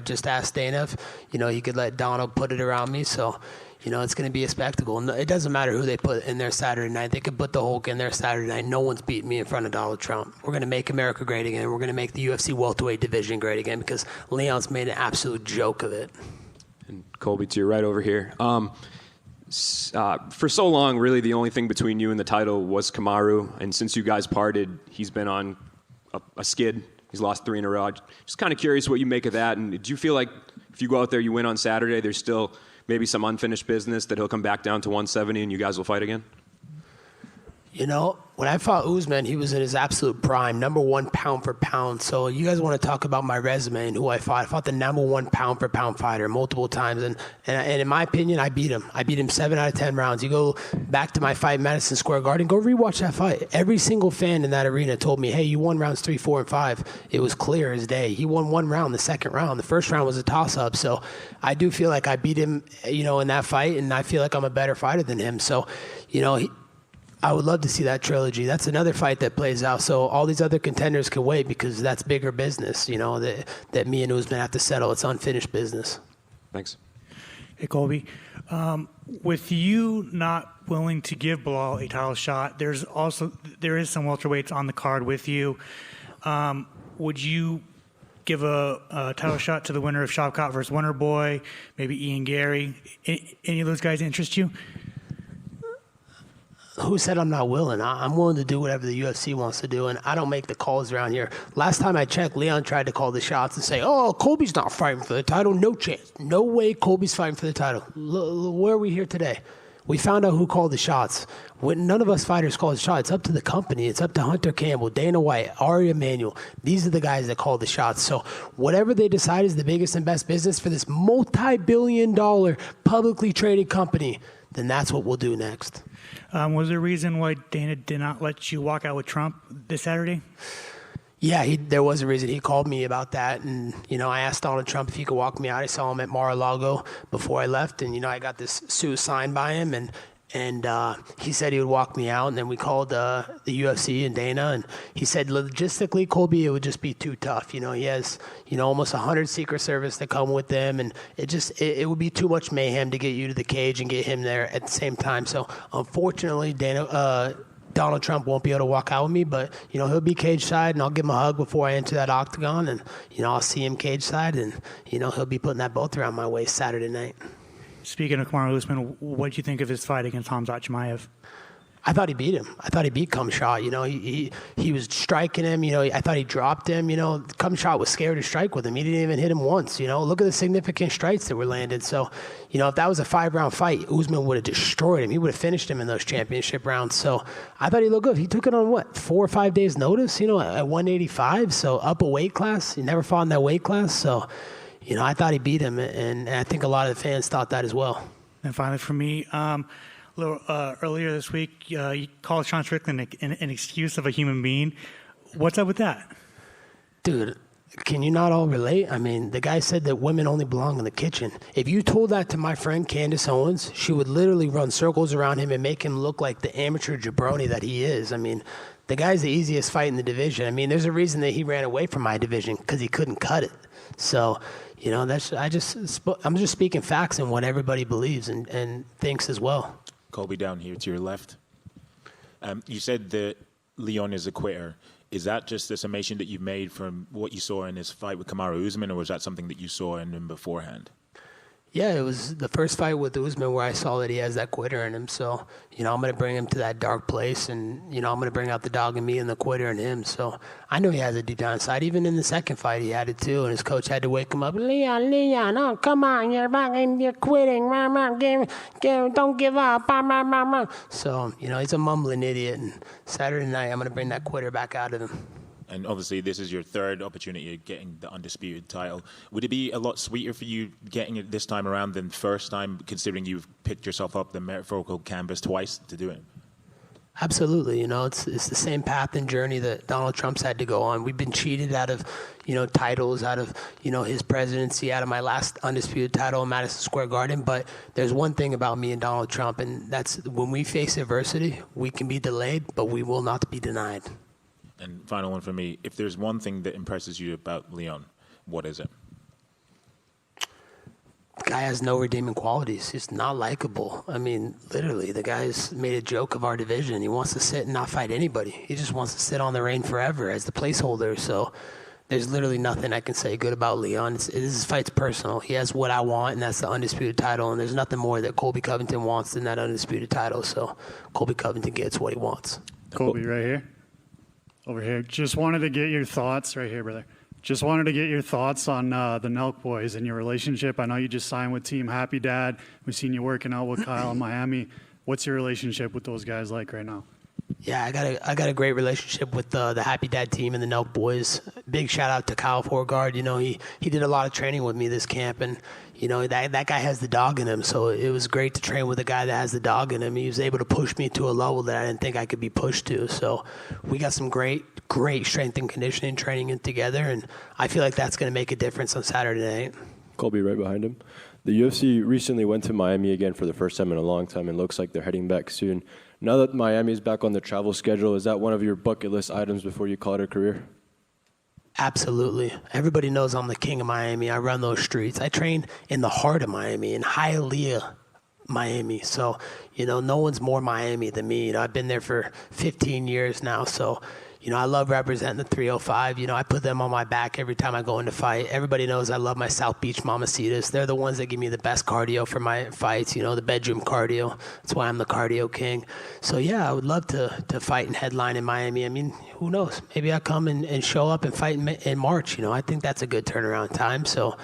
just asked Dana if, he could let Donald put it around me. So, it's going to be a spectacle. And it doesn't matter who they put in there Saturday night. They could put the Hulk in there Saturday night. No one's beating me in front of Donald Trump. We're going to make America great again. We're going to make the UFC welterweight division great again because Leon's made an absolute joke of it. And Colby, to your right over here. For so long, really the only thing between you and the title was Kamaru. And since you guys parted, he's been on a skid. He's lost 3 in a row. Just kind of curious what you make of that. And do you feel like if you go out there, you win on Saturday, there's still maybe some unfinished business that he'll come back down to 170 and you guys will fight again? When I fought Usman, he was in his absolute prime, #1 pound for pound. So you guys want to talk about my resume and who I fought. I fought the #1 pound for pound fighter multiple times. And in my opinion, I beat him. I beat him 7 out of 10 rounds. You go back to my fight in Madison Square Garden, go rewatch that fight. Every single fan in that arena told me, hey, you won rounds 3, 4, and 5. It was clear as day. He won 1 round, the second round. The first round was a toss-up. So I do feel like I beat him, in that fight, and I feel like I'm a better fighter than him. So, I would love to see that trilogy. That's another fight that plays out. So all these other contenders can wait because that's bigger business, that me and Usman have to settle. It's unfinished business. Thanks. Hey, Colby. With you not willing to give Bilal a title shot, there is some welterweights on the card with you. Would you give a title shot to the winner of Shavkat versus Wonderboy, maybe Ian Gary? Any of those guys interest you? Who said I'm not willing? I'm willing to do whatever the UFC wants to do, and I don't make the calls around here. Last time I checked, Leon tried to call the shots and say, oh, Colby's not fighting for the title. No chance. No way Colby's fighting for the title. Where are we here today? We found out who called the shots. None of us fighters call the shots. It's up to the company. It's up to Hunter Campbell, Dana White, Ari Emanuel. These are the guys that call the shots. So whatever they decide is the biggest and best business for this multi-billion-dollar publicly traded company, then that's what we'll do next. Was there a reason why Dana did not let you walk out with Trump this Saturday? Yeah, there was a reason. He called me about that, and I asked Donald Trump if he could walk me out. I saw him at Mar-a-Lago before I left, and I got this suit signed by him, and he said he would walk me out. And then we called the UFC and Dana, and he said logistically, Colby, it would just be too tough. He has almost 100 Secret Service that come with them, and it would be too much mayhem to get you to the cage and get him there at the same time. So unfortunately, Donald Trump won't be able to walk out with me, but he'll be cage side, and I'll give him a hug before I enter that octagon, and I'll see him cage side, and he'll be putting that belt around my waist Saturday night. Speaking of Kamaru Usman, what did you think of his fight against Khamzat Chimaev? I thought he beat him. I thought he beat Khamzat. He was striking him. I thought he dropped him. Khamzat was scared to strike with him. He didn't even hit him once. Look at the significant strikes that were landed. So, if that was a 5-round fight, Usman would have destroyed him. He would have finished him in those championship rounds. So I thought he looked good. He took it on 4 or 5 days notice, at 185. So up a weight class. He never fought in that weight class. So, I thought he beat him, and I think a lot of the fans thought that as well. And finally for me, a little earlier this week, you called Sean Strickland an excuse of a human being. What's up with that? Dude, can you not all relate? I mean, the guy said that women only belong in the kitchen. If you told that to my friend Candace Owens, she would literally run circles around him and make him look like the amateur jabroni that he is. I mean, the guy's the easiest fight in the division. I mean, there's a reason that he ran away from my division, because he couldn't cut it. So, I'm just speaking facts and what everybody believes and thinks as well. Colby, down here to your left. You said that Leon is a quitter. Is that just a summation that you made from what you saw in his fight with Kamaru Usman, or was that something that you saw in him beforehand? Yeah, it was the first fight with Usman where I saw that he has that quitter in him. So, I'm going to bring him to that dark place, and, I'm going to bring out the dog in me and the quitter in him. So I know he has a deep down side. Even in the second fight, he had it too, and his coach had to wake him up. Leon, oh, come on, you're quitting. Don't give up. So, he's a mumbling idiot, and Saturday night I'm going to bring that quitter back out of him. And obviously, this is your third opportunity of getting the Undisputed title. Would it be a lot sweeter for you getting it this time around than first time, considering you've picked yourself up the metaphorical canvas twice to do it? Absolutely. It's the same path and journey that Donald Trump's had to go on. We've been cheated out of, titles, out of, his presidency, out of my last Undisputed title in Madison Square Garden. But there's one thing about me and Donald Trump, and that's when we face adversity, we can be delayed, but we will not be denied. And final one for me, if there's one thing that impresses you about Leon, what is it? guy has no redeeming qualities. He's not likable. I mean, literally, the guy's made a joke of our division. He wants to sit and not fight anybody. He just wants to sit on the reign forever as the placeholder. So there's literally nothing I can say good about Leon. This fight's personal. He has what I want, and that's the Undisputed title. And there's nothing more that Colby Covington wants than that Undisputed title. So Colby Covington gets what he wants. Colby, right here. Over here. Just wanted to get your thoughts. Right here, brother. Just wanted to get your thoughts on the Nelk boys and your relationship. I know you just signed with Team Happy Dad. We've seen you working out with Kyle in Miami. What's your relationship with those guys like right now? Yeah, I got a great relationship with the Happy Dad team and the Nelk boys. Big shout out to Kyle Forgard. You know, he did a lot of training with me this camp, and you know that guy has the dog in him. So it was great to train with a guy that has the dog in him. He was able to push me to a level that I didn't think I could be pushed to. So we got some great strength and conditioning training in together, and I feel like that's going to make a difference on Saturday night. Colby right behind him. The UFC recently went to Miami again for the first time in a long time, and looks like they're heading back soon. Now that Miami is back on the travel schedule, is that one of your bucket list items before you call it a career? Absolutely. Everybody knows I'm the king of Miami. I run those streets. I train in the heart of Miami, in Hialeah, Miami. So, you know, no one's more Miami than me. You know, I've been there for 15 years now. So, you know, I love representing the 305. You know, I put them on my back every time I go into fight. Everybody knows I love my South Beach Mamacitas. They're the ones that give me the best cardio for my fights, you know, the bedroom cardio. That's why I'm the cardio king. So, yeah, I would love to fight and headline in Miami. I mean, who knows? Maybe I come and show up and fight in March. You know, I think that's a good turnaround time. So,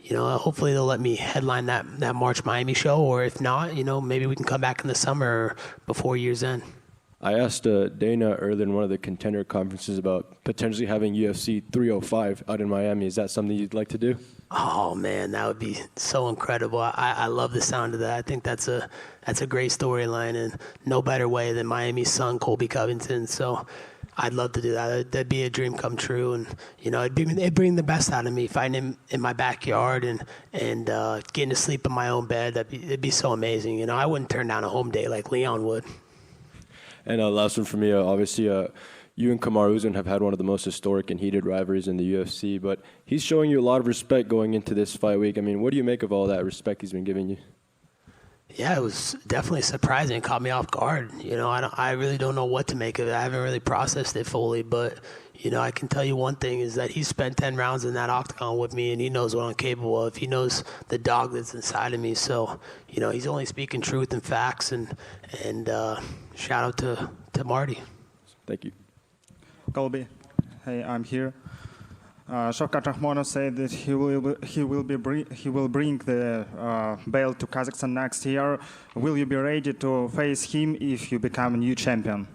you know, hopefully they'll let me headline that March Miami show. Or if not, you know, maybe we can come back in the summer or before year's end. I asked Dana earlier in one of the contender conferences about potentially having UFC 305 out in Miami. Is that something you'd like to do? Oh man, that would be so incredible. I love the sound of that. I think that's a great storyline, and no better way than Miami's son, Colby Covington. So I'd love to do that. That'd be a dream come true, and you know, it'd bring the best out of me, fighting him in my backyard and getting to sleep in my own bed. It'd be so amazing. You know, I wouldn't turn down a home day like Leon would. And last one for me, obviously, you and Kamaru Usman have had one of the most historic and heated rivalries in the UFC, but he's showing you a lot of respect going into this fight week. I mean, what do you make of all that respect he's been giving you? Yeah, it was definitely surprising. It caught me off guard. You know, I really don't know what to make of it. I haven't really processed it fully, but, you know, I can tell you one thing is that he's spent 10 rounds in that octagon with me, and he knows what I'm capable of. He knows the dog that's inside of me. So, you know, he's only speaking truth and facts, and shout out to Marty. Thank you. Colby, hey, I'm here. Shavkat Rakhmonov said that he will bring the belt to Kazakhstan next year. Will you be ready to face him if you become a new champion?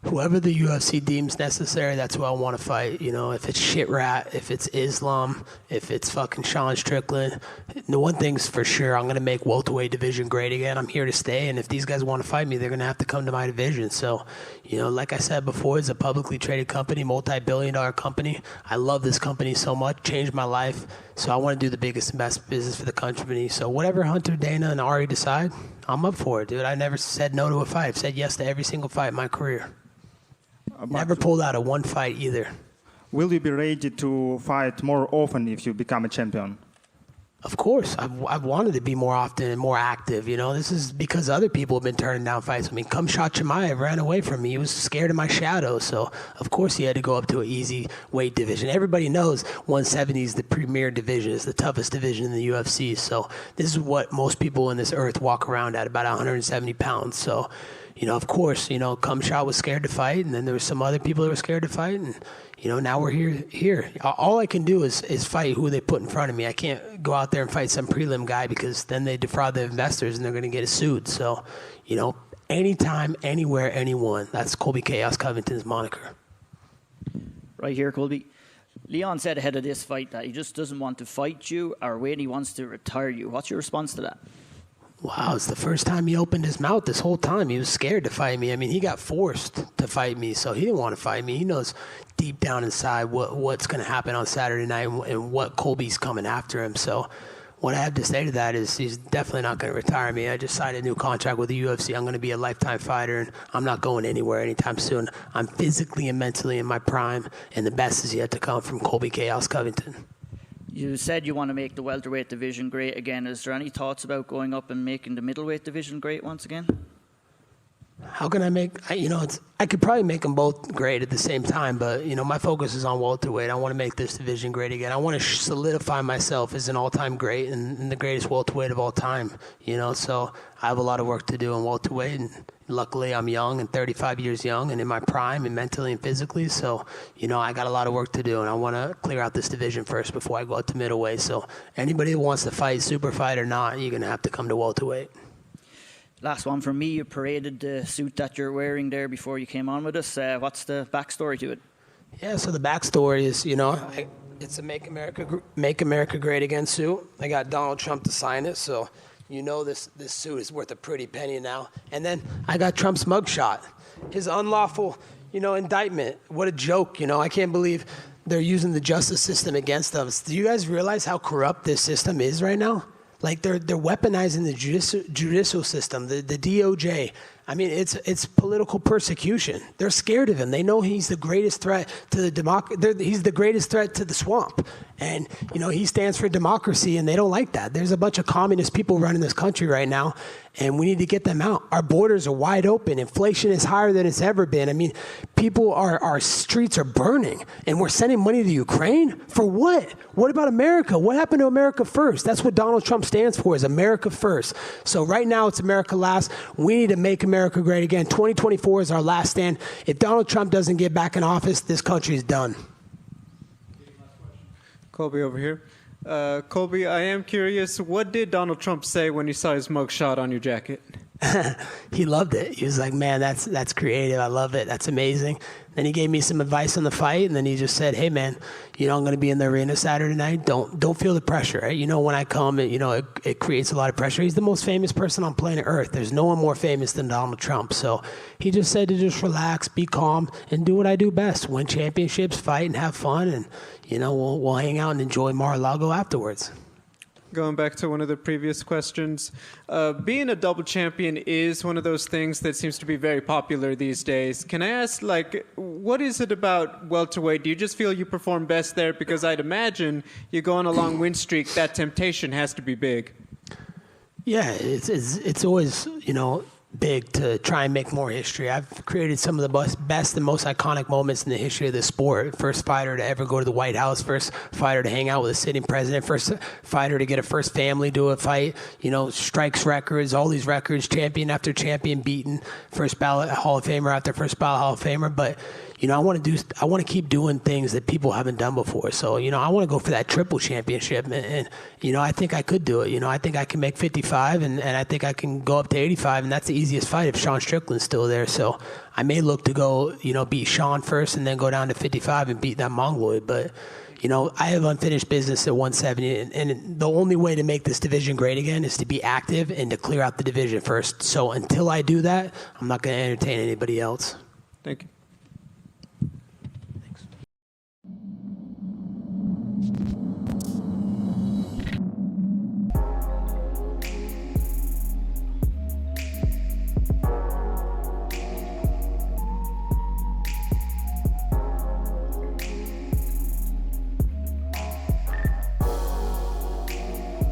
Whoever the UFC deems necessary, that's who I want to fight. You know, if it's Shit Rat, if it's Islam, if it's fucking Sean Strickland. The one thing's for sure, I'm going to make welterweight division great again. I'm here to stay, and if these guys want to fight me, they're going to have to come to my division. So, you know, like I said before, it's a publicly traded company, multi-billion-dollar company. I love this company so much, changed my life. So I want to do the biggest and best business for the company. So whatever Hunter, Dana, and Ari decide, I'm up for it, dude. I never said no to a fight. I've said yes to every single fight in my career. Never pulled out of one fight either. Will you be ready to fight more often if you become a champion? Of course. I've wanted to be more often and more active. You know, this is because other people have been turning down fights. I mean, Khamzat Chimaev ran away from me. He was scared of my shadow. So, of course, he had to go up to an easy weight division. Everybody knows 170 is the premier division. It's the toughest division in the UFC. So, this is what most people in this earth walk around at, about 170 pounds. So, you know, of course, you know, Khamzat was scared to fight, and then there were some other people that were scared to fight, and, you know, now we're here. All I can do is fight who they put in front of me. I can't go out there and fight some prelim guy because then they defraud the investors and they're going to get sued. So, you know, anytime, anywhere, anyone. That's Colby Chaos Covington's moniker. Right here, Colby. Leon said ahead of this fight that he just doesn't want to fight you or when he wants to retire you. What's your response to that? Wow, it's the first time he opened his mouth this whole time. He was scared to fight me. I mean, he got forced to fight me, so he didn't want to fight me. He knows deep down inside what's going to happen on Saturday night and what Colby's coming after him. So what I have to say to that is he's definitely not going to retire me. I just signed a new contract with the UFC. I'm going to be a lifetime fighter, and I'm not going anywhere anytime soon. I'm physically and mentally in my prime, and the best is yet to come from Colby Chaos Covington. You said you want to make the welterweight division great again. Is there any thoughts about going up and making the middleweight division great once again? How can I make, I could probably make them both great at the same time, but, my focus is on welterweight. I want to make this division great again. I want to solidify myself as an all-time great and the greatest welterweight of all time, so I have a lot of work to do in welterweight, and luckily I'm young and 35 years young and in my prime and mentally and physically, so, I got a lot of work to do, and I want to clear out this division first before I go out to middleweight, so anybody who wants to fight, super fight or not, you're going to have to come to welterweight. Last one from me. You paraded the suit that you're wearing there before you came on with us. What's the backstory to it? Yeah, so the backstory is, it's a Make America Great Again suit. I got Donald Trump to sign it, so this suit is worth a pretty penny now. And then I got Trump's mugshot, his unlawful, indictment. What a joke, I can't believe they're using the justice system against us. Do you guys realize how corrupt this system is right now? Like they're weaponizing the judicial system, the DOJ. I mean, it's political persecution. They're scared of him. They know he's the greatest threat to the he's the greatest threat to the swamp. And, he stands for democracy, and they don't like that. There's a bunch of communist people running this country right now, and we need to get them out. Our borders are wide open. Inflation is higher than it's ever been. I mean, our streets are burning, and we're sending money to Ukraine? For what? What about America? What happened to America first? That's what Donald Trump stands for, is America first. So right now it's America last. We need to make America great again. 2024 is our last stand. If Donald Trump doesn't get back in office, this country is done. Colby over here. Colby, I am curious, what did Donald Trump say when he saw his mugshot on your jacket? He loved it. He was like, man, that's creative. I love it. That's amazing. Then he gave me some advice on the fight, and then he just said, hey, man, I'm going to be in the arena Saturday night. Don't feel the pressure. Right? When I come, it creates a lot of pressure. He's the most famous person on planet Earth. There's no one more famous than Donald Trump. So he just said to just relax, be calm, and do what I do best, win championships, fight, and have fun, and, we'll hang out and enjoy Mar-a-Lago afterwards. Going back to one of the previous questions, being a double champion is one of those things that seems to be very popular these days. Can I ask, what is it about welterweight? Do you just feel you perform best there? Because I'd imagine you go on a long win streak, that temptation has to be big. Yeah, it's always, big to try and make more history. I've created some of the best and most iconic moments in the history of the sport. First fighter to ever go to the White House, first fighter to hang out with a sitting president, first fighter to get a first family to a fight, strikes records, all these records, champion after champion beaten, first ballot Hall of Famer after first ballot Hall of Famer. But I want to keep doing things that people haven't done before. So, I want to go for that triple championship. And I think I could do it. I think I can make 55 and I think I can go up to 85. And that's the easiest fight if Sean Strickland's still there. So I may look to go, beat Sean first and then go down to 55 and beat that Mongoloid. But, I have unfinished business at 170. And the only way to make this division great again is to be active and to clear out the division first. So until I do that, I'm not going to entertain anybody else. Thank you.